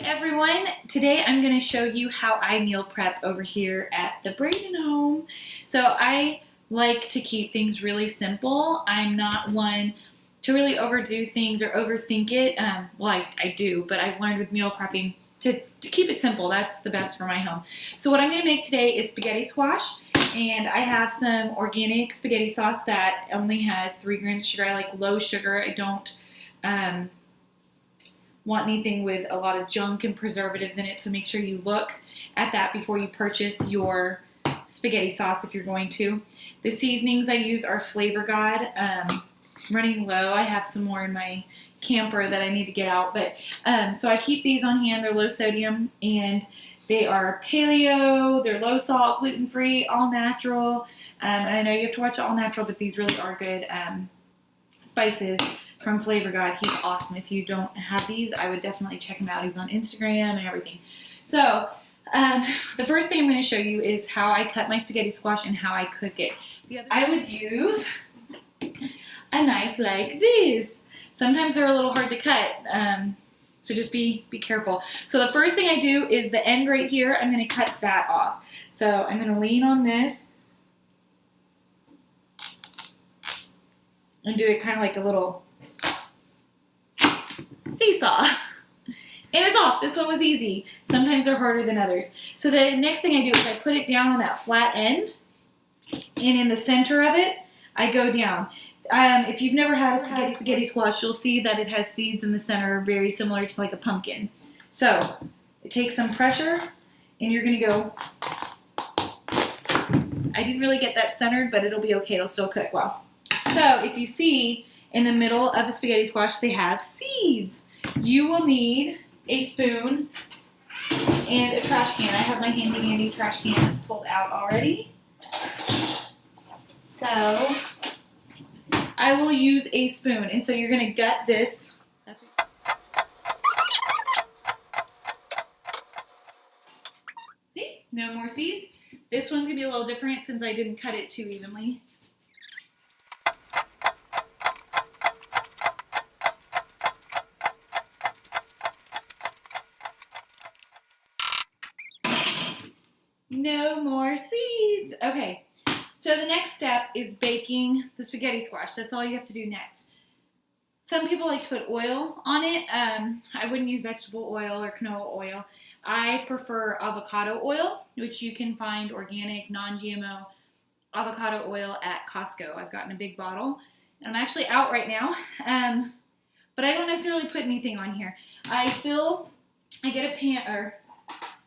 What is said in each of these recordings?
Everyone, today I'm going to show you how I meal prep over here at the Braden home. So I like to keep things really simple. I'm not one to really overdo things or overthink it. Well, I do, but I've learned with meal prepping to keep it simple. That's the best for my home. So what I'm going to make today is spaghetti squash, and I have some organic spaghetti sauce that only has 3 grams of sugar. I like low sugar. I don't want anything with a lot of junk and preservatives in it, so make sure you look at that before you purchase your spaghetti sauce if you're going to. The seasonings I use are Flavor God. Running low. I have some more in my camper that I need to get out, but so I keep these on hand. They're low sodium and they are paleo, they're low salt, gluten-free, all natural. And I know you have to watch all natural, but these really are good spices from Flavor God. He's awesome. If you don't have these, I would definitely check him out. He's on Instagram and everything. So the first thing I'm going to show you is how I cut my spaghetti squash and how I cook it. I would use a knife like this. Sometimes they're a little hard to cut, so just be careful. So the first thing I do is the end right here, I'm going to cut that off. So I'm going to lean on this and do it kind of like a little seesaw. And it's off. This one was easy. Sometimes they're harder than others. So the next thing I do is I put it down on that flat end, and in the center of it, I go down. If you've never had a spaghetti squash, you'll see that it has seeds in the center, very similar to like a pumpkin. So it takes some pressure, and you're going to go. I didn't really get that centered, but it'll be okay. It'll still cook well. So if you see in the middle of a spaghetti squash, they have seeds. You will need a spoon and a trash can. I have my handy dandy trash can pulled out already. So I will use a spoon, and so you're going to gut this. See? No more seeds. This one's going to be a little different since I didn't cut it too evenly. No more seeds. Okay. So the next step is baking the spaghetti squash. That's all you have to do next. Some people like to put oil on it. I wouldn't use vegetable oil or canola oil. I prefer avocado oil, which you can find organic, non-GMO avocado oil at Costco. I've gotten a big bottle, and I'm actually out right now. But I don't necessarily put anything on here. I get a pan or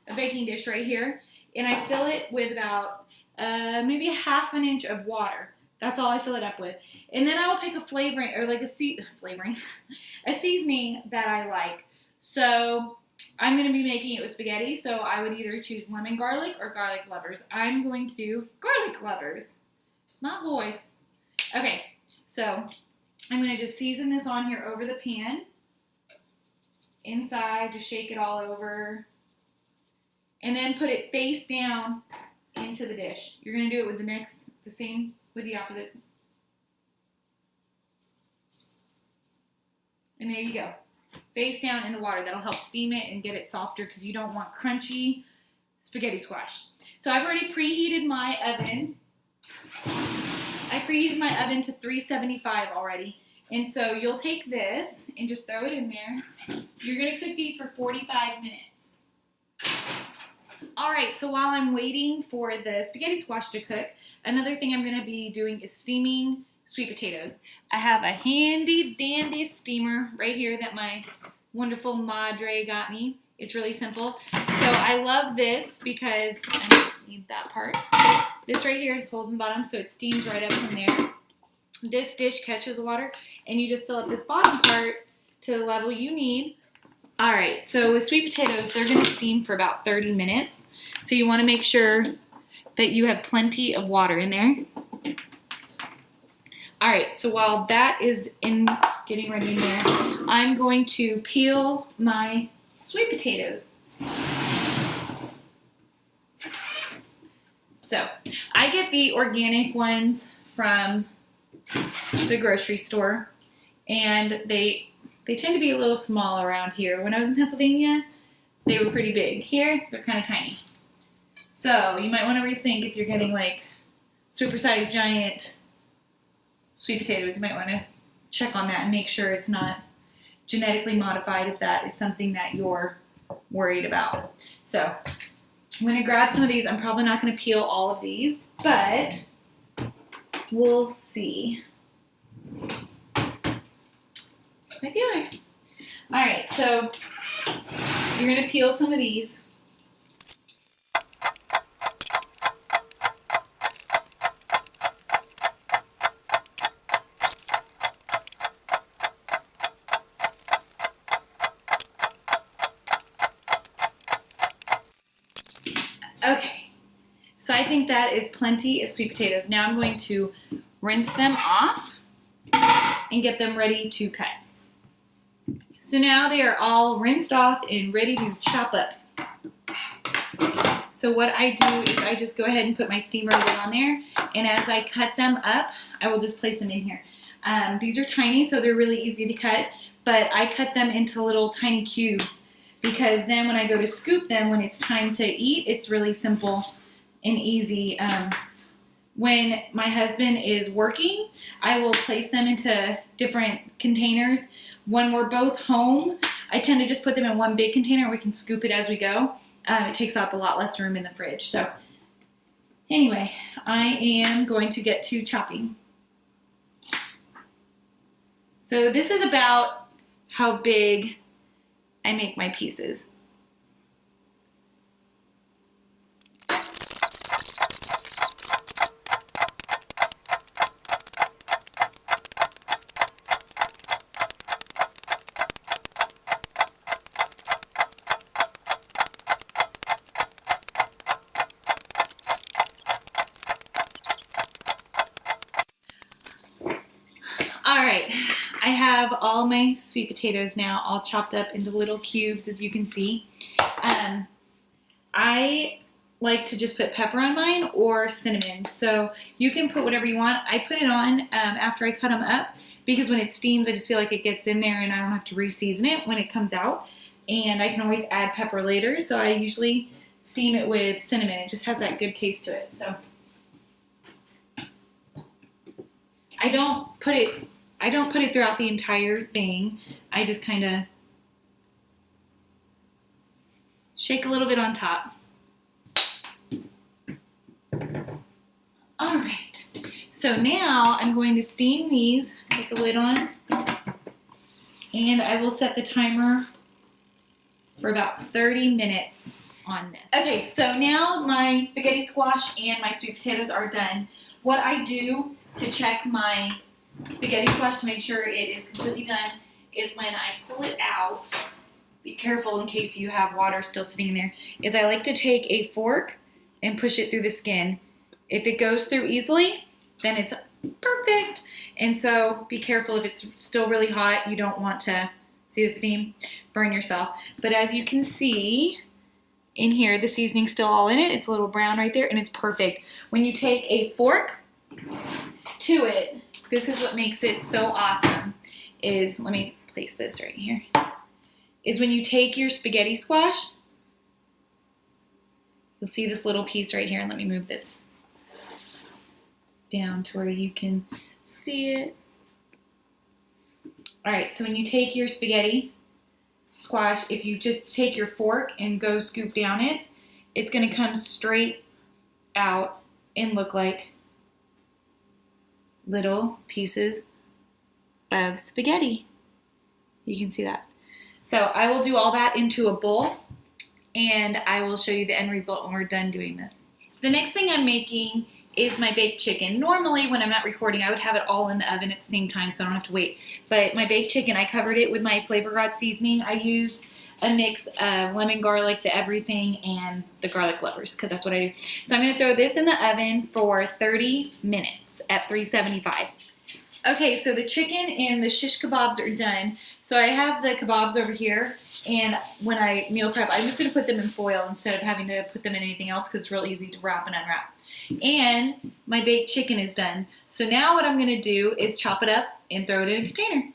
a baking dish right here, and I fill it with about maybe 1/2 inch of water. That's all I fill it up with. And then I will pick a flavoring, or like a seasoning that I like. So I'm going to be making it with spaghetti, so I would either choose lemon garlic or garlic lovers. I'm going to do garlic lovers. My voice. Okay, so I'm going to just season this on here over the pan. Inside, just shake it all over. And then put it face down into the dish. You're going to do it with the same with the opposite. And there you go. Face down in the water. That'll help steam it and get it softer because you don't want crunchy spaghetti squash. So I've already preheated my oven. I preheated my oven to 375 already. And so you'll take this and just throw it in there. You're going to cook these for 45 minutes. Alright, so while I'm waiting for the spaghetti squash to cook, another thing I'm going to be doing is steaming sweet potatoes. I have a handy dandy steamer right here that my wonderful madre got me. It's really simple. So I love this because I need that part. This right here is holding the bottom, so it steams right up from there. This dish catches the water, and you just fill up this bottom part to the level you need. Alright, so with sweet potatoes, they're going to steam for about 30 minutes. So you want to make sure that you have plenty of water in there. Alright, so while that is getting ready in there, I'm going to peel my sweet potatoes. So, I get the organic ones from the grocery store, and they tend to be a little small around here. When I was in Pennsylvania, they were pretty big. Here, they're kind of tiny. So you might want to rethink if you're getting like supersized giant sweet potatoes. You might want to check on that and make sure it's not genetically modified if that is something that you're worried about. So I'm going to grab some of these. I'm probably not going to peel all of these, but we'll see. My peeler. All right, so you're going to peel some of these. Okay, so I think that is plenty of sweet potatoes. Now I'm going to rinse them off and get them ready to cut. So now they are all rinsed off and ready to chop up. So what I do is I just go ahead and put my steamer lid on there, and as I cut them up, I will just place them in here. These are tiny, so they're really easy to cut, but I cut them into little tiny cubes because then when I go to scoop them, when it's time to eat, it's really simple and easy. When my husband is working, I will place them into different containers. When we're both home, I tend to just put them in one big container. We can scoop it as we go. It takes up a lot less room in the fridge. So anyway, I am going to get to chopping. So this is about how big I make my pieces. All right, I have all my sweet potatoes now all chopped up into little cubes, as you can see. I like to just put pepper on mine or cinnamon, so you can put whatever you want. I put it on after I cut them up because when it steams, I just feel like it gets in there and I don't have to re-season it when it comes out. And I can always add pepper later, so I usually steam it with cinnamon. It just has that good taste to it. So I don't put it throughout the entire thing. I just kind of shake a little bit on top. All right, so now I'm going to steam these with the lid on, and I will set the timer for about 30 minutes on this. Okay, so now my spaghetti squash and my sweet potatoes are done. What I do to check my spaghetti squash to make sure it is completely done is when I pull it out, be careful in case you have water still sitting in there, is I like to take a fork and push it through the skin. If it goes through easily, then it's perfect. And so be careful if it's still really hot. You don't want to, see the steam, burn yourself. But as you can see in here, the seasoning's still all in it. It's a little brown right there, and it's perfect. When you take a fork to it, this is what makes it so awesome, is, let me place this right here, is when you take your spaghetti squash, you'll see this little piece right here, and let me move this down to where you can see it. All right, so when you take your spaghetti squash, if you just take your fork and go scoop down it, it's gonna come straight out and look like little pieces of spaghetti. You can see that. So I will do all that into a bowl, and I will show you the end result when we're done doing this. The next thing I'm making is my baked chicken. Normally when I'm not recording, I would have it all in the oven at the same time so I don't have to wait. But my baked chicken, I covered it with my Flavor God seasoning. I used a mix of lemon, garlic, the everything, and the garlic lovers, because that's what I do. So I'm gonna throw this in the oven for 30 minutes at 375. Okay, so the chicken and the shish kebabs are done. So I have the kebabs over here, and when I meal prep, I'm just gonna put them in foil instead of having to put them in anything else because it's real easy to wrap and unwrap. And my baked chicken is done. So now what I'm gonna do is chop it up and throw it in a container.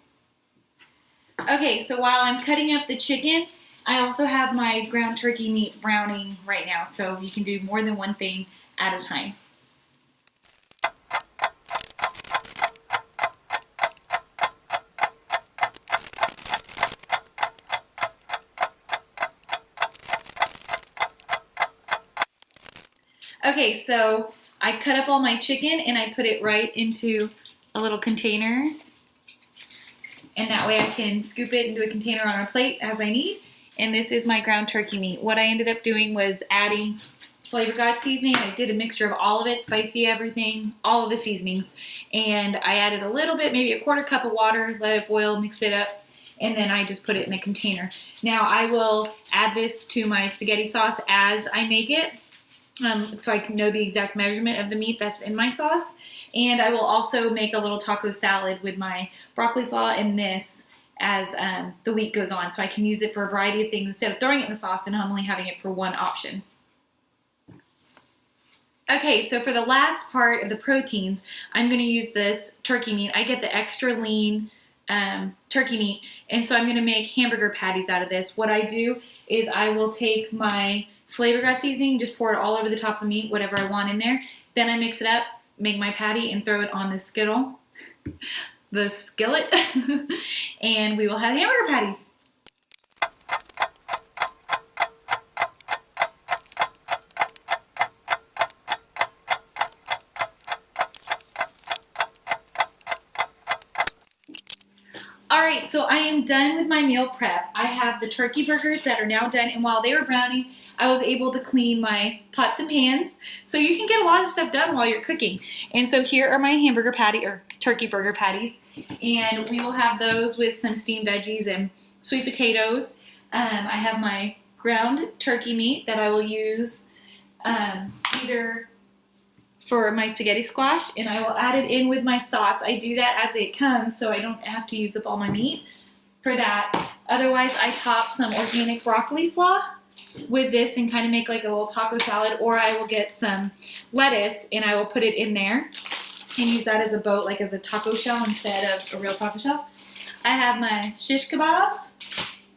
Okay, so while I'm cutting up the chicken, I also have my ground turkey meat browning right now, so you can do more than one thing at a time. Okay, so I cut up all my chicken and I put it right into a little container. And that way I can scoop it into a container on a plate as I need. And this is my ground turkey meat. What I ended up doing was adding Flavor God seasoning. I did a mixture of all of it, spicy everything, all of the seasonings. And I added a little bit, maybe a quarter cup of water, let it boil, mix it up, and then I just put it in a container. Now I will add this to my spaghetti sauce as I make it, so I can know the exact measurement of the meat that's in my sauce. And I will also make a little taco salad with my broccoli slaw and this as the week goes on, so I can use it for a variety of things instead of throwing it in the sauce and only having it for one option. Okay, so for the last part of the proteins, I'm going to use this turkey meat. I get the extra lean turkey meat, and so I'm going to make hamburger patties out of this. What I do is I will take my Flavor God seasoning, just pour it all over the top of the meat, whatever I want in there. Then I mix it up, make my patty, and throw it on the skillet, and we will have hamburger patties. Alright, so I am done with my meal prep. I have the turkey burgers that are now done, and while they were browning, I was able to clean my pots and pans. So you can get a lot of stuff done while you're cooking. And so here are my hamburger patty, or turkey burger patties, and we will have those with some steamed veggies and sweet potatoes. I have my ground turkey meat that I will use either for my spaghetti squash, and I will add it in with my sauce. I do that as it comes so I don't have to use up all my meat for that. Otherwise, I top some organic broccoli slaw with this and kind of make like a little taco salad, or I will get some lettuce and I will put it in there and use that as a boat, like as a taco shell instead of a real taco shell. I have my shish kebabs,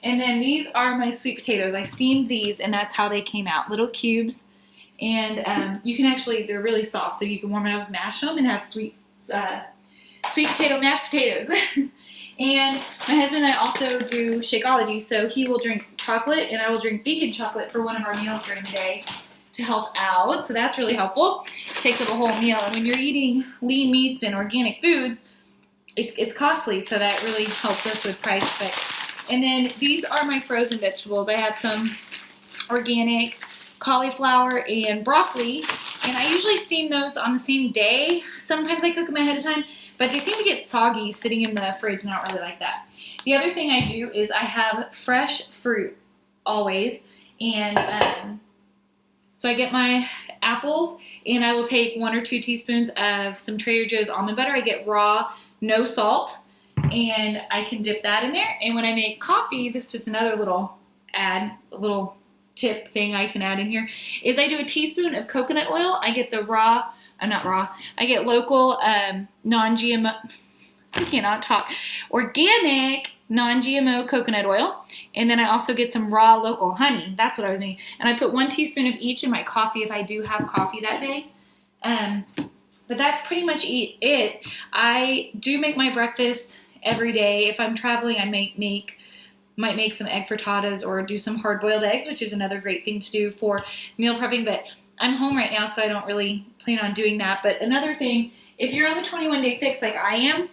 and then these are my sweet potatoes. I steamed these, and that's how they came out, little cubes. And you can actually, they're really soft, so you can warm it up, mash them, and have sweet potato mashed potatoes. And my husband and I also do Shakeology, so he will drink chocolate, and I will drink vegan chocolate for one of our meals during the day to help out. So that's really helpful. It takes up a whole meal, and when you're eating lean meats and organic foods, it's costly, so that really helps us with price. And then these are my frozen vegetables. I have some organic cauliflower and broccoli, and I usually steam those on the same day. Sometimes I cook them ahead of time, but they seem to get soggy sitting in the fridge, and I don't really like that. The other thing I do is I have fresh fruit always, and so I get my apples, and I will take 1 or 2 teaspoons of some Trader Joe's almond butter. I get raw, no salt, and I can dip that in there. And when I make coffee, this is just another little tip thing I can add in here, is I do a teaspoon of coconut oil. I get the I get local non-GMO, I cannot talk, organic non-GMO coconut oil, and then I also get some raw local honey. That's what I was making. And I put 1 teaspoon of each in my coffee if I do have coffee that day. But that's pretty much it. I do make my breakfast every day. If I'm traveling, I might make some egg frittatas or do some hard-boiled eggs, which is another great thing to do for meal prepping, but I'm home right now, so I don't really plan on doing that. But another thing, if you're on the 21-day fix like I am,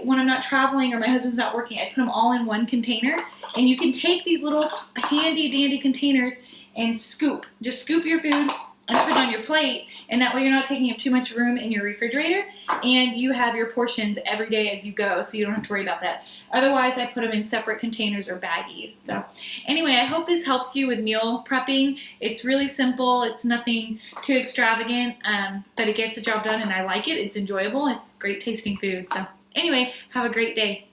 when I'm not traveling or my husband's not working, I put them all in one container, and you can take these little handy-dandy containers and just scoop your food and put it on your plate, and that way you're not taking up too much room in your refrigerator, and you have your portions every day as you go, so you don't have to worry about that. Otherwise, I put them in separate containers or baggies. So anyway, I hope this helps you with meal prepping. It's really simple. It's nothing too extravagant, but it gets the job done, and I like it. It's enjoyable. It's great tasting food. So anyway, have a great day.